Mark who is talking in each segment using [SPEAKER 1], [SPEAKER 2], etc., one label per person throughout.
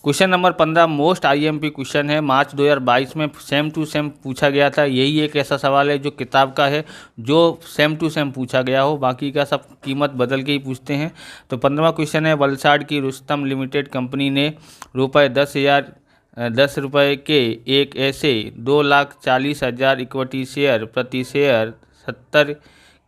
[SPEAKER 1] Question number 15 most IMP question है, मार्च 2022 में same to same पूछा गया था। यही एक ऐसा सवाल है जो किताब का है, जो सेम टू सेम पूछा गया हो, बाकी का सब कीमत बदल के ही पूछते हैं। तो 15वां क्वेश्चन है, वलसाड की रुस्तम लिमिटेड कंपनी ने ₹10,000 के एक ऐसे 2,40,000 इक्विटी शेयर प्रति शेयर 70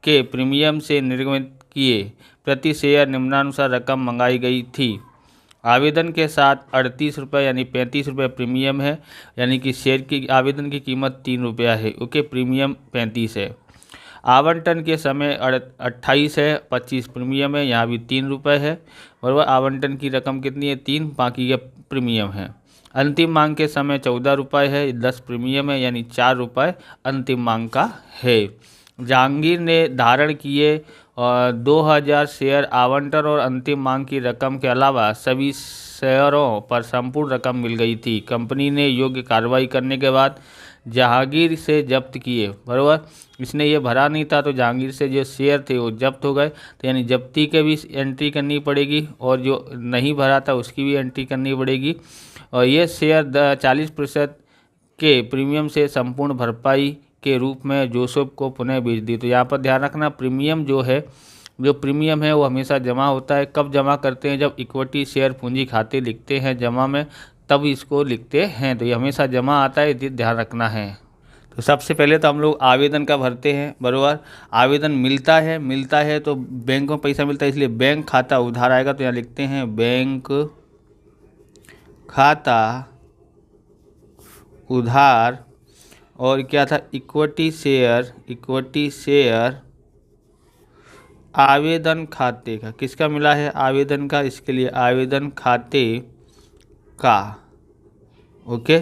[SPEAKER 1] के प्रीमियम से निर्गमित किए। प्रति शेयर निम्नानुसार रकम मंगाई गई थी। आवेदन के साथ ₹38 यानी ₹35 प्रीमियम है, यानी कि शेयर की आवेदन की कीमत ₹3 है। ओके, प्रीमियम 35 है। आवंटन के समय 28 है, 25 प्रीमियम है, यहाँ भी ₹3 है। बराबर, आवंटन की रकम कितनी है? 3, बाकी का प्रीमियम है। अंतिम मांग के समय ₹14 है, 10 प्रीमियम है, यानी ₹4 अंतिम मांग का है। जहांगीर ने धारण किए 2,000 शेयर आवंटन और अंतिम मांग की रकम के अलावा सभी शेयरों पर संपूर्ण रकम मिल गई थी। कंपनी ने योग्य कार्रवाई करने के बाद जहांगीर से जब्त किए। बराबर, इसने ये भरा नहीं था तो जहांगीर से जो शेयर थे वो जब्त हो गए, तो यानी जब्ती के भी एंट्री करनी पड़ेगी और जो नहीं भरा था उसकी भी एंट्री करनी पड़ेगी। और ये शेयर 40% के प्रीमियम से संपूर्ण भरपाई के रूप में जोसेफ को पुनः बेच दी। तो यहाँ पर ध्यान रखना, प्रीमियम जो प्रीमियम है वो हमेशा जमा होता है। कब जमा करते हैं? जब इक्विटी शेयर पूंजी खाते लिखते हैं जमा में, तब इसको लिखते हैं। तो ये हमेशा जमा आता है, ये ध्यान रखना है। तो सबसे पहले तो हम लोग आवेदन का भरते हैं। बराबर, आवेदन मिलता है तो बैंक में पैसा मिलता है, इसलिए बैंक खाता उधार आएगा। तो यहाँ लिखते हैं बैंक खाता उधार, और क्या था? इक्विटी शेयर आवेदन खाते का। किसका मिला है? आवेदन का, इसके लिए आवेदन खाते का। ओके,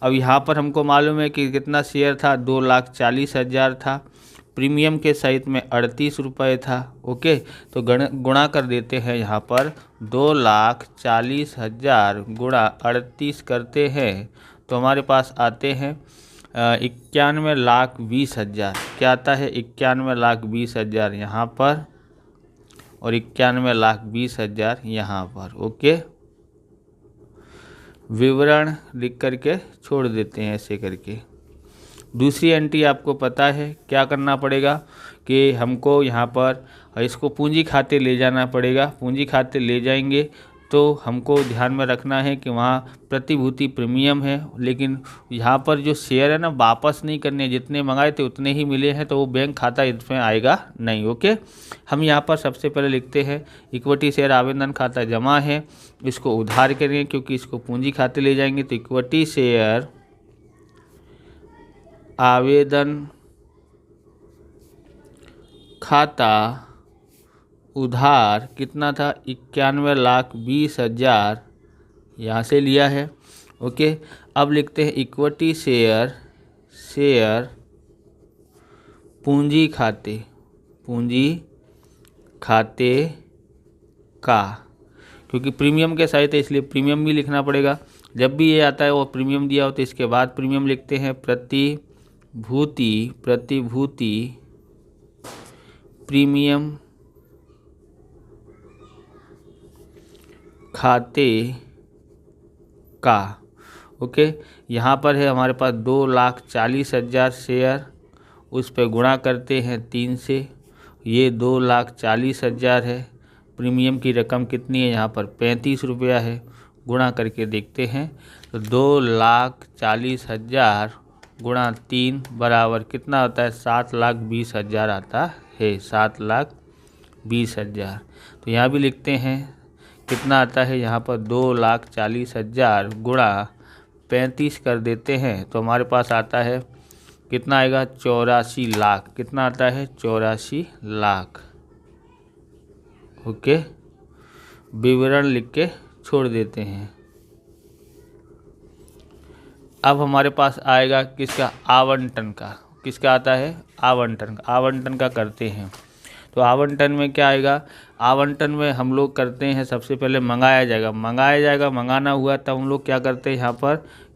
[SPEAKER 1] अब यहाँ पर हमको मालूम है कि कितना शेयर था? 2,40,000 था। प्रीमियम के सहित में ₹38 था। ओके, तो गुणा कर देते हैं। यहाँ पर 2,40,000 गुणा 38 करते हैं तो हमारे पास आते हैं 91,20,000। क्या आता है? 91,20,000 यहाँ पर और 91,20,000 यहाँ पर। ओके, विवरण लिख करके छोड़ देते हैं ऐसे करके। दूसरी एंट्री आपको पता है क्या करना पड़ेगा कि हमको यहाँ पर इसको पूंजी खाते ले जाना पड़ेगा। पूंजी खाते ले जाएंगे तो हमको ध्यान में रखना है कि वहाँ प्रतिभूति प्रीमियम है, लेकिन यहाँ पर जो शेयर है ना वापस नहीं करने, जितने मंगाए थे उतने ही मिले हैं, तो वो बैंक खाता इसमें आएगा नहीं। ओके, हम यहाँ पर सबसे पहले लिखते हैं इक्विटी शेयर आवेदन खाता जमा है, इसको उधार करेंगे क्योंकि इसको पूंजी खाते ले जाएंगे। तो इक्विटी शेयर आवेदन खाता उधार कितना था? 91,20,000 यहाँ से लिया है। ओके, अब लिखते हैं इक्विटी शेयर पूंजी खाते का, क्योंकि प्रीमियम के साथ है इसलिए प्रीमियम भी लिखना पड़ेगा। जब भी ये आता है वो प्रीमियम दिया हो तो इसके बाद प्रीमियम लिखते हैं। प्रतिभूति प्रीमियम खाते का। ओके, यहाँ पर है हमारे पास 2,40,000 शेयर, उस पर गुणा करते हैं 3 से। ये 2,40,000 है। प्रीमियम की रकम कितनी है? यहाँ पर ₹35 है। गुणा करके देखते हैं तो 2,40,000 गुणा 3 बराबर कितना होता है? 7,20,000 आता है। 7,20,000। तो यहाँ भी लिखते हैं कितना आता है? यहाँ पर 2,40,000 गुणा 35 कर देते हैं तो हमारे पास आता है कितना आएगा? 84 लाख। कितना आता है? 84 लाख। ओके, विवरण लिख के छोड़ देते हैं। अब हमारे पास आएगा किसका? आवंटन का। किसका आता है? आवंटन का करते हैं। तो आवंटन में क्या आएगा? आवंटन में हम लोग करते हैं सबसे पहले मंगाया जाएगा। मंगाना हुआ तब हम लोग क्या करते हैं यहाँ पर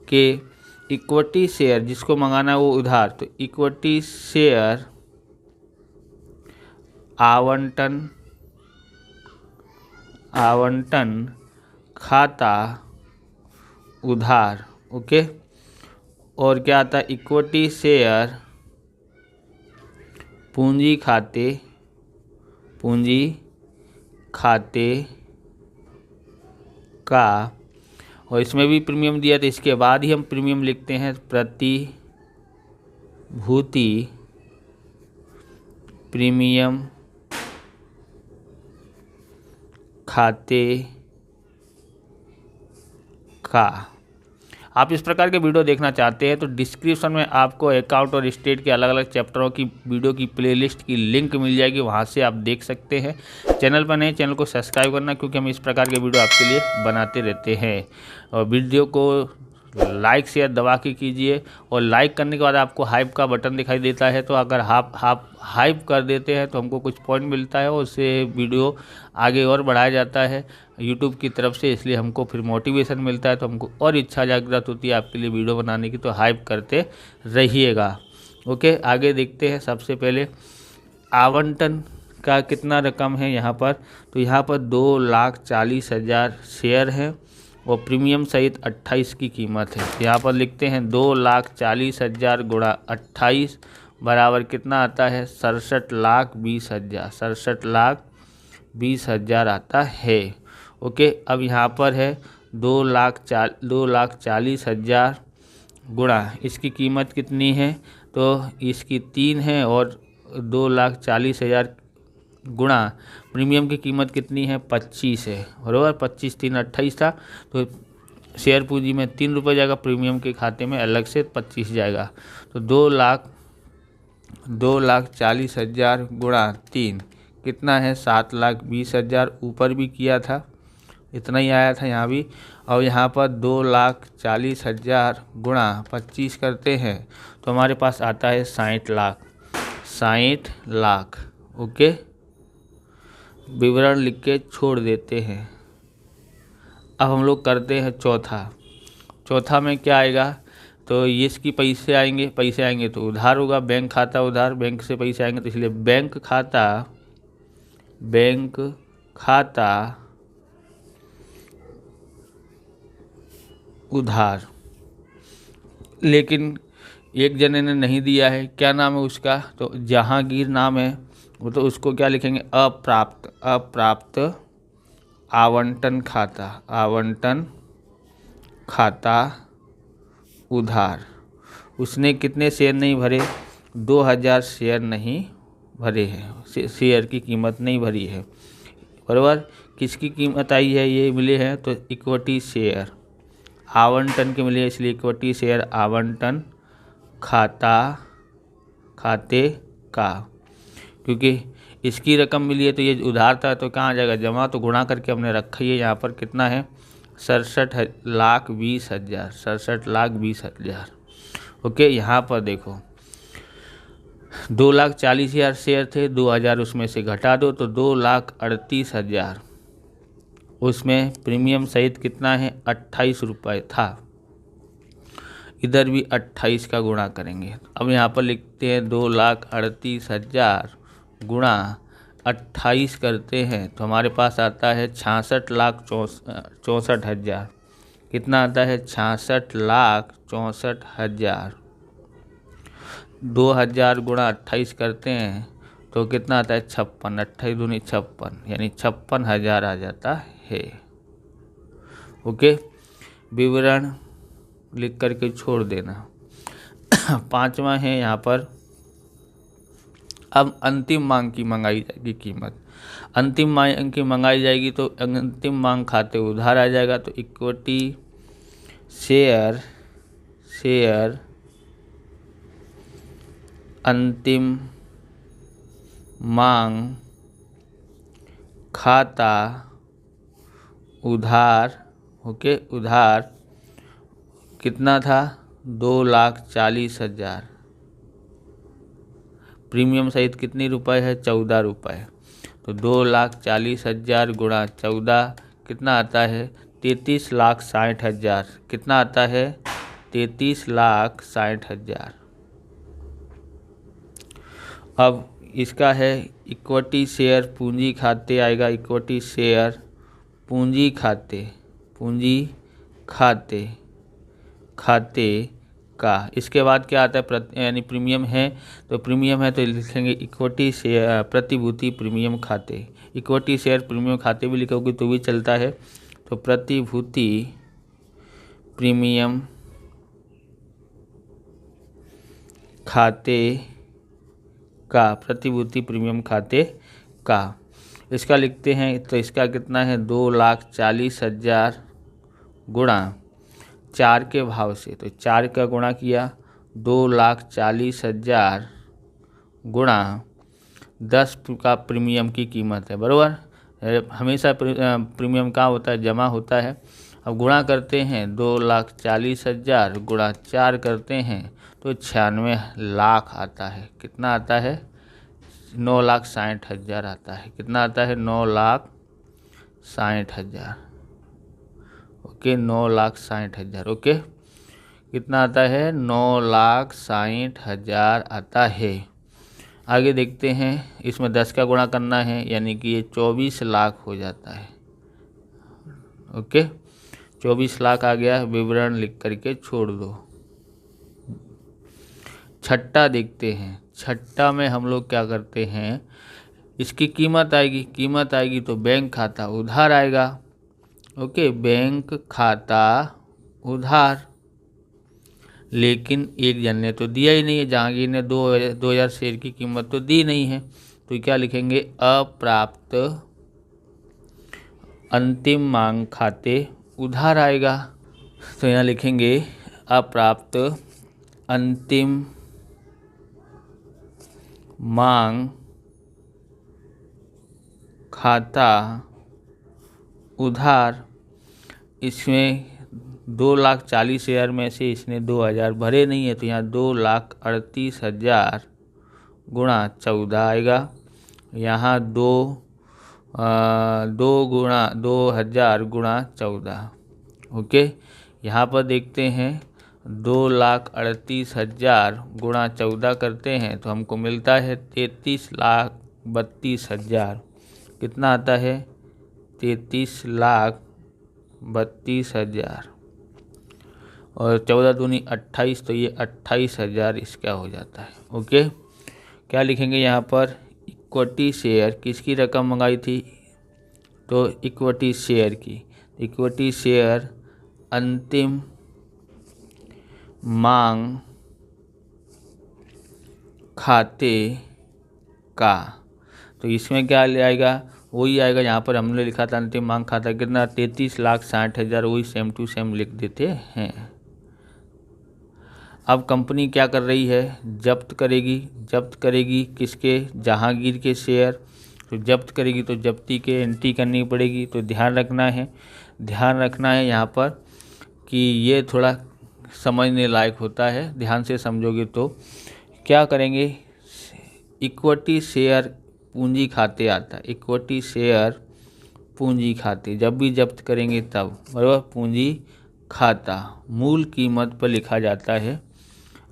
[SPEAKER 1] कि इक्विटी शेयर जिसको मंगाना है वो उधार, तो इक्विटी शेयर आवंटन खाता उधार। ओके, और क्या आता है, इक्विटी शेयर पूंजी खाते का, और इसमें भी प्रीमियम दिया तो इसके बाद ही हम प्रीमियम लिखते हैं, प्रतिभूति प्रीमियम खाते का। आप इस प्रकार के वीडियो देखना चाहते हैं तो डिस्क्रिप्शन में आपको अकाउंट और स्टेट के अलग अलग चैप्टरों की वीडियो की प्लेलिस्ट की लिंक मिल जाएगी, वहां से आप देख सकते हैं। चैनल पर नए, चैनल को सब्सक्राइब करना, क्योंकि हम इस प्रकार के वीडियो आपके लिए बनाते रहते हैं। और वीडियो को लाइक शेयर दबा के कीजिए, और लाइक करने के बाद आपको हाइप का बटन दिखाई देता है, तो अगर आप हाइप कर देते हैं तो हमको कुछ पॉइंट मिलता है, और उससे वीडियो आगे और बढ़ाया जाता है यूट्यूब की तरफ से, इसलिए हमको फिर मोटिवेशन मिलता है, तो हमको और इच्छा जागृत होती है आपके लिए वीडियो बनाने की, तो हाइप करते रहिएगा। ओके, आगे देखते हैं। सबसे पहले आवंटन का कितना रकम है यहाँ पर, तो यहाँ पर 2,40,000 शेयर है, और प्रीमियम सहित 28 की कीमत है। यहाँ पर लिखते हैं 2,40,000 गुणा 28 बराबर कितना आता है, 67,20,000। 67,20,000 आता है। ओके, अब यहाँ पर है 2,40,000 गुणा, इसकी कीमत कितनी है, तो इसकी 3 है, और 2,40,000 गुणा प्रीमियम की कीमत कितनी है, 25 है, बराबर। 25 3 28 था, तो शेयर पूंजी में 3 रुपये जाएगा, प्रीमियम के खाते में अलग से 25 जाएगा, तो 2,40,000 गुणा 3 कितना है, 7,20,000। ऊपर भी किया था, इतना ही आया था यहाँ भी। और यहाँ पर 2,40,000 गुणा 25 करते हैं तो हमारे पास आता है 60 लाख। 60 लाख। ओके, विवरण लिख के छोड़ देते हैं। अब हम लोग करते हैं चौथा में क्या आएगा, तो ये इसकी पैसे आएंगे तो उधार होगा, बैंक खाता उधार, बैंक से पैसे आएंगे तो इसलिए बैंक खाता उधार। लेकिन एक जने ने नहीं दिया है, क्या नाम है उसका, तो जहांगीर नाम है, वो तो उसको क्या लिखेंगे, अप्राप्त आवंटन खाता उधार। उसने कितने शेयर नहीं भरे, 2,000 शेयर नहीं भरे हैं, शेयर की कीमत नहीं भरी है, बराबर। किसकी कीमत आई है, ये मिले हैं तो इक्विटी शेयर आवंटन के मिले, इसलिए इक्विटी शेयर आवंटन खाते का, क्योंकि इसकी रकम मिली है तो ये उधार था, तो कहाँ जाएगा, जमा, तो गुणा करके हमने रखा ही है। यहाँ पर कितना है, 67,20,000। 67,20,000। ओके, यहाँ पर देखो 2,40,000 शेयर थे, 2,000 उसमें से घटा दो तो 2,38,000। उसमें प्रीमियम सहित कितना है, 28 रुपये था, इधर भी 28 का गुणा करेंगे। अब यहाँ पर लिखते हैं 2,38,000 गुणा 28 करते हैं तो हमारे पास आता है 66,64,000। कितना आता है, 66,64,000। 2,000 गुणा 28 करते हैं तो कितना आता है, 56। 28 दूनी 56, यानी 56,000 आ जाता है। ओके, विवरण लिख करके छोड़ देना। पांचवा है यहाँ पर, अब अंतिम मांग की मंगाई जाएगी कीमत। अंतिम मांग की मंगाई जाएगी तो अंतिम मांग खाते उधार आ जाएगा, तो इक्विटी शेयर अंतिम मांग खाता उधार। ओके, उधार कितना था, 2,40,000। प्रीमियम सहित कितनी रुपए है, 14 रुपये। तो 2,40,000 गुणा 14 कितना आता है, 33,60,000। कितना आता है, 33,60,000। अब इसका है इक्विटी शेयर पूंजी खाते आएगा, इक्विटी शेयर पूंजी खाते खाते का। इसके बाद क्या आता है, यानी प्रीमियम है, तो प्रीमियम है तो लिखेंगे इक्विटी शेयर प्रतिभूति प्रीमियम खाते। इक्विटी शेयर प्रीमियम खाते भी लिखोगे तो भी चलता है। तो प्रतिभूति प्रीमियम खाते का, प्रतिभूति प्रीमियम खाते का, इसका लिखते हैं तो इसका कितना है 2,40,000 गुणा 4 के भाव से, तो 4 का गुणा किया 2,40,000 गुणा 10 का प्रीमियम की कीमत है, बराबर। हमेशा प्रीमियम कहाँ होता है, जमा होता है। अब गुणा करते हैं 2,40,000 गुणा 4 करते हैं तो 96 लाख आता है। कितना आता है, 9,60,000 आता है। कितना आता है, 9,60,000। ओके, 9,60,000। ओके, कितना आता है, 9,60,000 आता है। आगे देखते हैं, इसमें 10 का गुणा करना है, यानी कि ये 24 लाख हो जाता है। ओके, 24 लाख आ गया, विवरण लिख करके छोड़ दो। छठा देखते हैं। छठा में हम लोग क्या करते हैं, इसकी कीमत आएगी तो बैंक खाता उधार आएगा। ओके, बैंक खाता उधार, लेकिन एक जन ने तो दिया ही नहीं है, जहांगीर ने 2,000 शेयर की कीमत तो दी नहीं है, तो क्या लिखेंगे, अप्राप्त अंतिम मांग खाते उधार आएगा। तो यहाँ लिखेंगे अप्राप्त अंतिम मांग खाता उधार। इसमें 2,40,000 में से इसने 2,000 भरे नहीं है, तो यहाँ 2,38,000 गुणा 14 आएगा। यहाँ 2,000 गुणा 14। ओके, यहाँ पर देखते हैं 2,38,000 गुणा 14 करते हैं तो हमको मिलता है 33,32,000। कितना आता है, 33,32,000 और 14 दूनी 28, तो ये 28,000 इसका हो जाता है। ओके, क्या लिखेंगे यहाँ पर, इक्विटी शेयर किसकी रकम मंगाई थी, तो इक्विटी शेयर की। इक्विटी शेयर अंतिम मांग खाते का, तो इसमें क्या ले आएगा, वही आएगा यहाँ पर हमने लिखा था अंतिम मांग खाता कितना, 33,60,000, वही सेम टू सेम लिख देते हैं। अब कंपनी क्या कर रही है, जब्त करेगी किसके, जहांगीर के शेयर। तो जब्त करेगी तो जब्ती के एंट्री करनी पड़ेगी। तो ध्यान रखना है यहाँ पर कि ये थोड़ा समझने लायक होता है, ध्यान से समझोगे तो। क्या करेंगे, इक्विटी शेयर पूंजी खाते आता है, इक्विटी शेयर पूंजी खाते जब भी जब्त करेंगे तब, बराबर। पूंजी खाता मूल कीमत पर लिखा जाता है,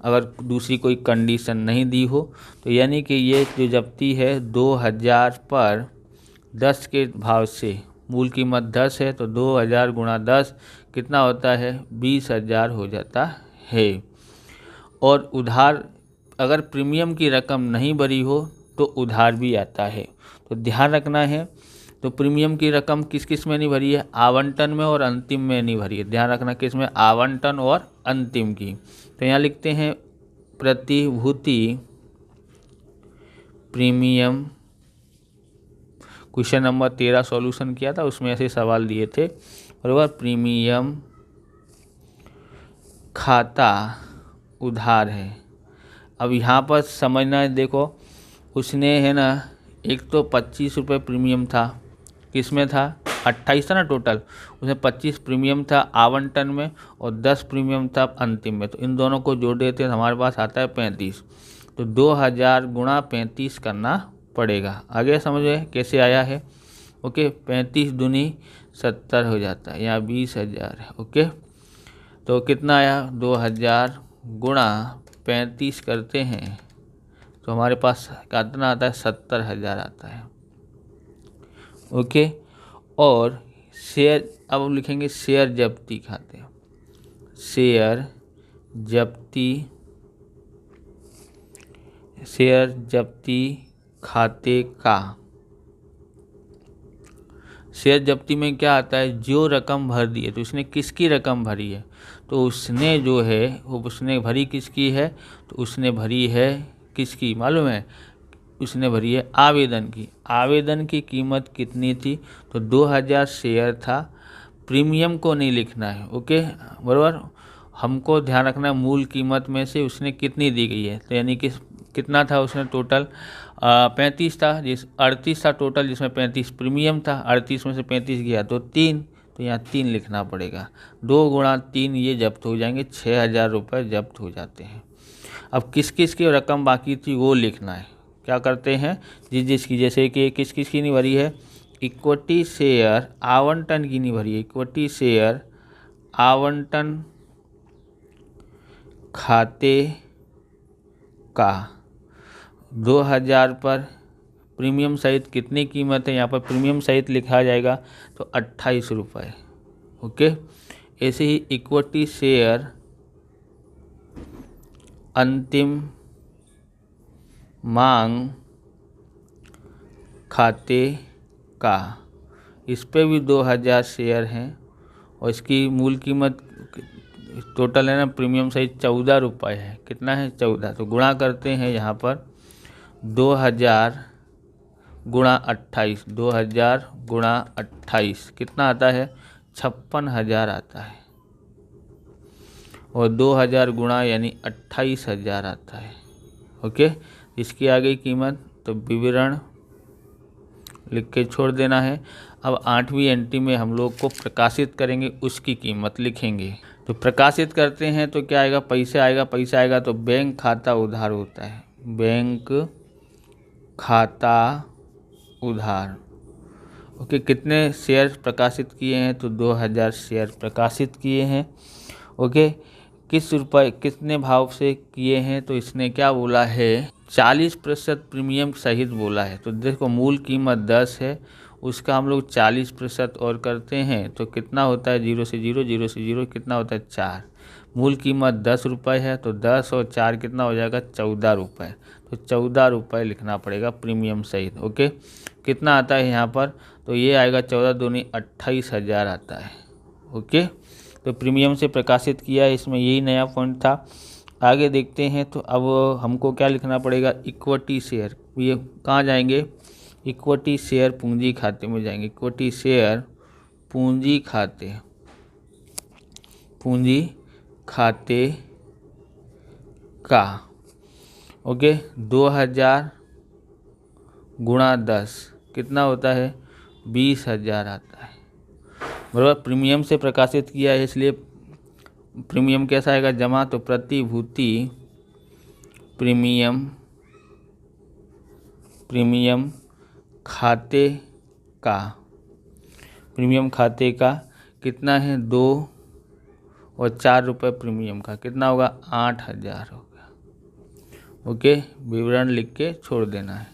[SPEAKER 1] अगर दूसरी कोई कंडीशन नहीं दी हो तो। यानी कि ये जो जब्ती है 2,000 पर 10 के भाव से, मूल कीमत 10 है तो 2,000 गुणा 10 कितना होता है, 20,000 हो जाता है। और उधार, अगर प्रीमियम की रकम नहीं भरी हो तो उधार भी आता है। तो ध्यान रखना है, तो प्रीमियम की रकम किस किस में नहीं भरी है, आवंटन में और अंतिम में नहीं भरी है। ध्यान रखना किस में, आवंटन और अंतिम की। तो यहाँ लिखते हैं प्रतिभूति प्रीमियम, क्वेश्चन नंबर 13 सॉल्यूशन किया था, उसमें ऐसे सवाल दिए थे, बराबर। प्रीमियम खाता उधार है। अब यहाँ पर समझना है, देखो उसने है ना, एक तो 25 रुपये प्रीमियम था, किस में था, 28 था ना टोटल, उसमें 25 प्रीमियम था आवंटन में और 10 प्रीमियम था अंतिम में। तो इन दोनों को जोड़ देते हैं, हमारे पास आता है 35। तो 2,000 गुणा 35 करना पड़ेगा। आगे समझे कैसे आया है। ओके, 35 दूनी 70 हो जाता है, यहाँ 20,000 है। ओके, तो कितना आया, 2,000 गुणा 35 करते हैं तो हमारे पास कितना आता है, 70,000 आता है। ओके, और शेयर, अब लिखेंगे शेयर जब्ती खाते। शेयर जब्ती खाते का। शेयर जब्ती में क्या आता है, जो रकम भर दी है, तो उसने किसकी रकम भरी है, तो उसने जो है वो उसने भरी किसकी है, तो उसने भरी है किसकी मालूम है, उसने भरी है आवेदन की। आवेदन की कीमत कितनी थी, तो 2000 शेयर था। प्रीमियम को नहीं लिखना है, ओके बराबर। हमको ध्यान रखना है मूल कीमत में से उसने कितनी दी गई है, तो यानी कि कितना था उसने टोटल 35 था, 38 था टोटल, जिसमें 35 प्रीमियम था। 38 में से 35 गया तो 3, तो यहाँ 3 लिखना पड़ेगा। 2 गुणा 3 ये जब्त हो जाएंगे, 6000 रुपये जब्त हो जाते हैं। अब किस किस की रकम बाकी थी वो लिखना है। क्या करते हैं, जिसकी, जैसे कि किस किस की नहीं भरी है, इक्विटी शेयर आवंटन की नहीं भरी है। इक्विटी शेयर आवंटन खाते का 2000 पर प्रीमियम सहित कितनी कीमत है, यहाँ पर प्रीमियम सहित लिखा जाएगा तो 28 रुपये, ओके। ऐसे ही इक्विटी शेयर अंतिम मांग खाते का, इस पे भी 2000 शेयर हैं और इसकी मूल कीमत टोटल है ना प्रीमियम सहित 14 रुपये है। कितना है, 14। तो गुणा करते हैं यहाँ पर 2000 गुणा 28, 2000 गुणा 28 कितना आता है, 56,000 आता है। और 2000 गुणा यानी 28,000 आता है, ओके। इसकी आ गई कीमत, तो विवरण लिख के छोड़ देना है। अब 8वीं एंट्री में हम लोग को प्रकाशित करेंगे, उसकी कीमत लिखेंगे। तो प्रकाशित करते हैं तो क्या आएगा, पैसा आएगा तो बैंक खाता उधार होता है, बैंक खाता उधार, ओके। कितने शेयर प्रकाशित किए हैं, तो 2000 शेयर प्रकाशित किए हैं, ओके। किस रुपए कितने भाव से किए हैं, तो इसने क्या बोला है, 40% प्रीमियम सहित बोला है। तो देखो मूल कीमत 10 है, उसका हम लोग 40% और करते हैं तो कितना होता है, 0 से 0 कितना होता है, 4। मूल कीमत 10 रुपये है, तो 10 और 4 कितना हो जाएगा, 14 रुपये। तो 14 रुपये लिखना पड़ेगा प्रीमियम सहित, ओके। कितना आता है यहाँ पर, तो ये आएगा 14 दूनी 28,000 आता है, ओके। तो प्रीमियम से प्रकाशित किया है, इसमें यही नया पॉइंट था। आगे देखते हैं, तो अब हमको क्या लिखना पड़ेगा, इक्विटी शेयर। ये कहाँ जाएंगे, इक्विटी शेयर पूंजी खाते में जाएंगे। इक्विटी शेयर पूंजी खाते का, ओके। 2000 गुणा 10 कितना होता है, 20,000 आता है, बराबर। प्रीमियम से प्रकाशित किया है इसलिए प्रीमियम कैसा आएगा, जमा। तो प्रतिभूति प्रीमियम खाते का कितना है, 2 और 4 रुपये प्रीमियम का कितना होगा, 8,000 हो गया, ओके। विवरण लिख के छोड़ देना है।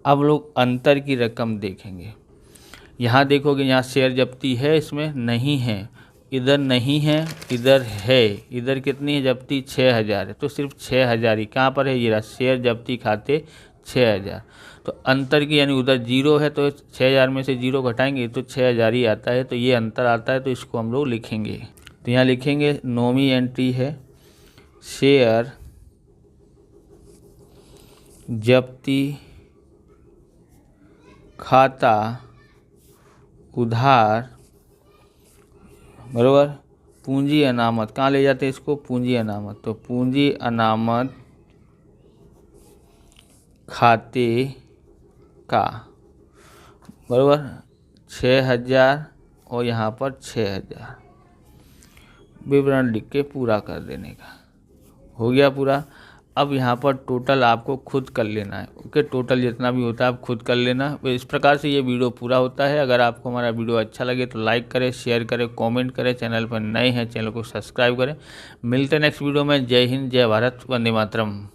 [SPEAKER 1] अब लोग अंतर की रकम देखेंगे। यहाँ देखोगे, यहाँ शेयर जब्ती है, इसमें नहीं है, इधर नहीं है, इधर है। इधर कितनी है जब्ती, 6,000 है, तो सिर्फ 6,000 ही कहाँ पर है, ये रहा शेयर जब्ती खाते 6,000। तो अंतर की यानी उधर 0 है, तो 6,000 में से 0 घटाएंगे तो 6,000 ही आता है, तो ये अंतर आता है, तो इसको हम लोग लिखेंगे। तो यहाँ लिखेंगे 9वीं एंट्री है, शेयर जब्ती खाता उधार, बराबर। पूंजी अनामत कहाँ ले जाते हैं इसको, पूंजी अनामत। तो पूंजी अनामत खाते का, बराबर, 6,000 और यहाँ पर 6,000। विवरण लिख के पूरा कर देने का, हो गया पूरा। अब यहाँ पर टोटल आपको खुद कर लेना है, ओके। टोटल जितना भी होता है आप खुद कर लेना। तो इस प्रकार से ये वीडियो पूरा होता है। अगर आपको हमारा वीडियो अच्छा लगे तो लाइक करें, शेयर करें, कमेंट करें। चैनल पर नए हैं, चैनल को सब्सक्राइब करें। मिलते हैं नेक्स्ट वीडियो में। जय हिंद, जय भारत, वंदे मातरम।